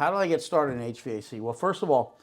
How did I get started in HVAC? Well, first of all,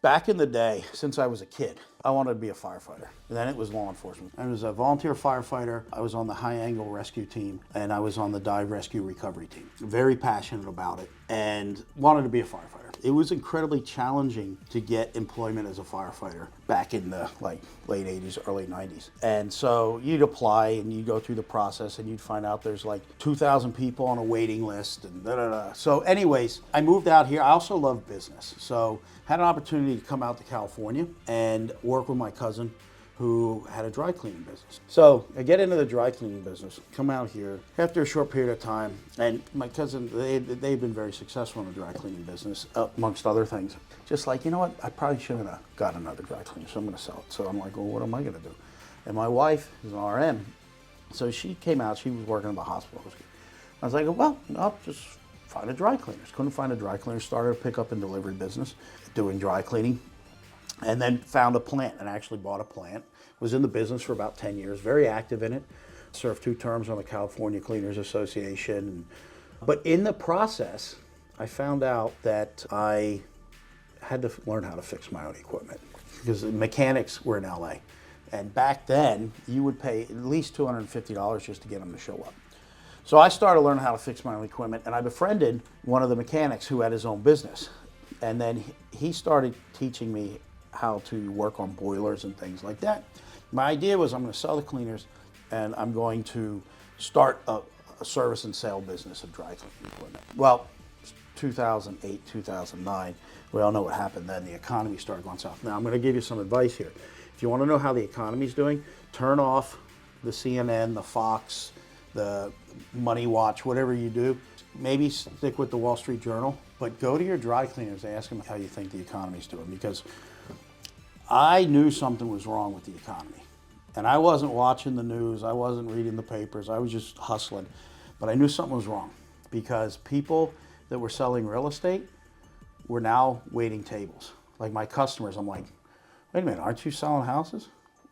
back in the day, since I was a kid, I wanted to be a firefighter. And then it was law enforcement. I was a volunteer firefighter. I was on the high angle rescue team, and I was on the dive rescue recovery team. Very passionate about it and wanted to be a firefighter. It was incredibly challenging to get employment as a firefighter back in the late 80s, early 90s. And so you'd apply and you'd go through the process and you'd find out there's 2,000 people on a waiting list and da-da-da. So anyways, I moved out here. I also love business. So had an opportunity to come out to California and work with my cousin who had a dry cleaning business. So I get into the dry cleaning business, come out here after a short period of time, and my cousin, they've been very successful in the dry cleaning business, amongst other things. Just like, you know what, I probably shouldn't have got another dry cleaner, so I'm gonna sell it. So I'm like, well, what am I gonna do? And my wife is an RM, so she came out, she was working in the hospital. I was like, well, I'll just find a dry cleaner. Couldn't find a dry cleaner, started a pickup and delivery business, doing dry cleaning. And then found a plant and actually bought a plant. Was in the business for about 10 years, very active in it. Served 2 terms on the California Cleaners Association. But in the process, I found out that I had to learn how to fix my own equipment because the mechanics were in LA. And back then, you would pay at least $250 just to get them to show up. So I started learning how to fix my own equipment, and I befriended one of the mechanics who had his own business. And then he started teaching me how to work on boilers and things like that. My idea was I'm going to sell the cleaners and I'm going to start a service and sale business of dry cleaning equipment. Well, 2008, 2009, we all know what happened then. The economy started going south. Now I'm going to give you some advice here. If you want to know how the economy's doing, turn off the CNN, the Fox, the Money Watch, whatever you do. Maybe stick with the Wall Street Journal, but go to your dry cleaners and ask them how you think the economy's doing, because I knew something was wrong with the economy. And I wasn't watching the news, I wasn't reading the papers, I was just hustling. But I knew something was wrong because people that were selling real estate were now waiting tables. Like my customers, I'm like, wait a minute, aren't you selling houses?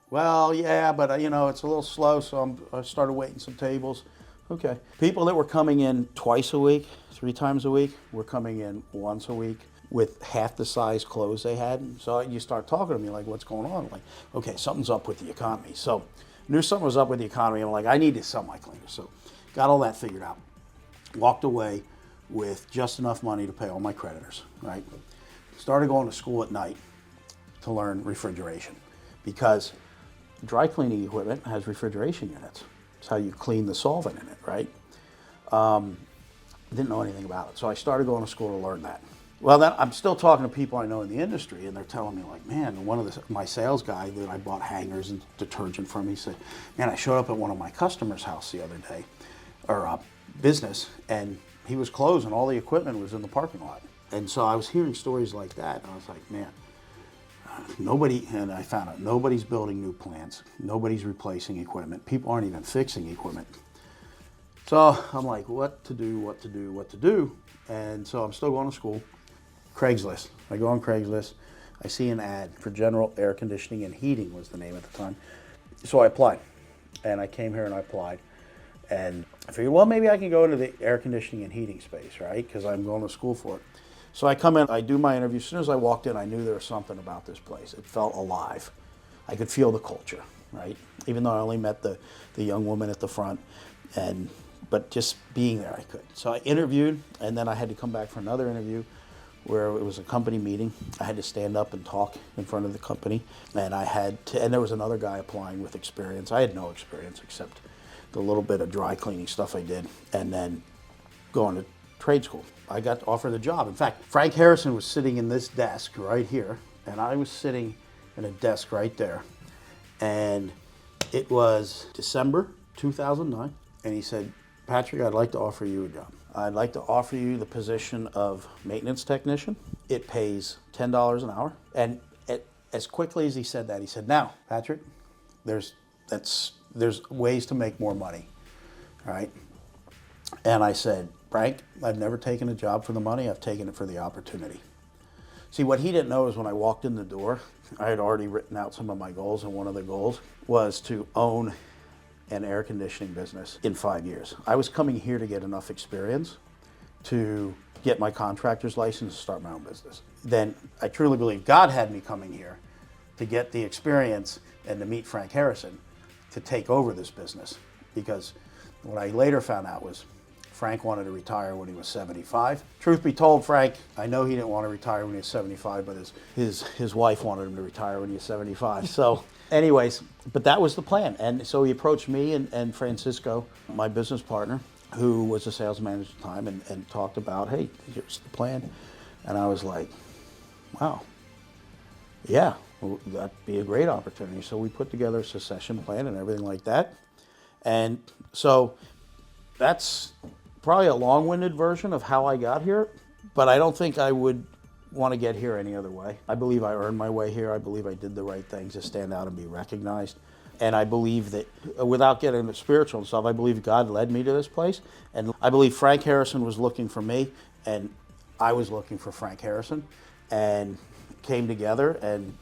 Well, yeah, but it's a little slow, so I started waiting some tables. Okay. People that were coming in twice a week, 3 times a week, were coming in once a week with half the size clothes they had. So you start talking to me like, what's going on? I'm like, okay, something's up with the economy. So I knew something was up with the economy. I'm like, I need to sell my cleaners. So got all that figured out. Walked away with just enough money to pay all my creditors, right? Started going to school at night to learn refrigeration because dry cleaning equipment has refrigeration units. It's how you clean the solvent in it, right? Didn't know anything about it. So I started going to school to learn that. Well, then I'm still talking to people I know in the industry, and they're telling me like, man, my sales guy that I bought hangers and detergent from, he said, man, I showed up at one of my customers' house the other day, or business, and he was closed and all the equipment was in the parking lot. And so I was hearing stories like that, and I was like, man, and I found out nobody's building new plants, nobody's replacing equipment, people aren't even fixing equipment. So I'm like, what to do? And so I'm still going to school. Craigslist. I go on Craigslist. I see an ad for general air conditioning and heating was the name at the time. So I applied. And I came here and I applied. And I figured, well, maybe I can go into the air conditioning and heating space, right? Because I'm going to school for it. So I come in, I do my interview. As soon as I walked in, I knew there was something about this place. It felt alive. I could feel the culture, right? Even though I only met the young woman at the front. But just being there, I could. So I interviewed, and then I had to come back for another interview where it was a company meeting. I had to stand up and talk in front of the company, and and there was another guy applying with experience. I had no experience except the little bit of dry cleaning stuff I did, and then going to trade school. I got offered the job. In fact, Frank Harrison was sitting in this desk right here, and I was sitting in a desk right there. And it was December 2009, and he said, Patrick, I'd like to offer you a job. I'd like to offer you the position of maintenance technician. It pays $10 an hour. And as quickly as he said that, he said, now, Patrick, there's ways to make more money, all right? And I said, Frank, I've never taken a job for the money. I've taken it for the opportunity. See, what he didn't know is when I walked in the door, I had already written out some of my goals, and one of the goals was to own an air conditioning business in 5 years. I was coming here to get enough experience to get my contractor's license, start my own business. Then I truly believe God had me coming here to get the experience and to meet Frank Harrison to take over this business. Because what I later found out was Frank wanted to retire when he was 75. Truth be told, Frank, I know he didn't want to retire when he was 75, but his wife wanted him to retire when he was 75. So anyways, but that was the plan. And so he approached me and Francisco, my business partner, who was a sales manager at the time, and talked about, hey, here's the plan. And I was like, wow, yeah, well, that'd be a great opportunity. So we put together a succession plan and everything like that. And so that's probably a long-winded version of how I got here, but I don't think I would want to get here any other way. I believe I earned my way here. I believe I did the right things to stand out and be recognized. And I believe that, without getting into spiritual and stuff, I believe God led me to this place. And I believe Frank Harrison was looking for me, and I was looking for Frank Harrison, and came together, and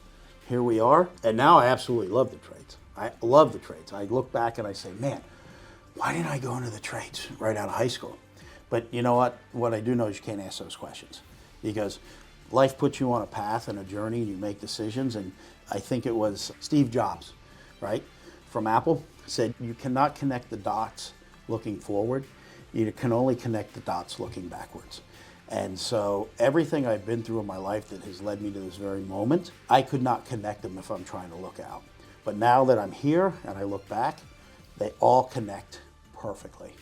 here we are. And now I absolutely love the trades. I love the trades. I look back and I say, man, why didn't I go into the trades right out of high school? But you know what? What I do know is you can't ask those questions, because life puts you on a path and a journey, and you make decisions. And I think it was Steve Jobs, right, from Apple, said you cannot connect the dots looking forward. You can only connect the dots looking backwards. And so everything I've been through in my life that has led me to this very moment, I could not connect them if I'm trying to look out. But now that I'm here and I look back, they all connect perfectly.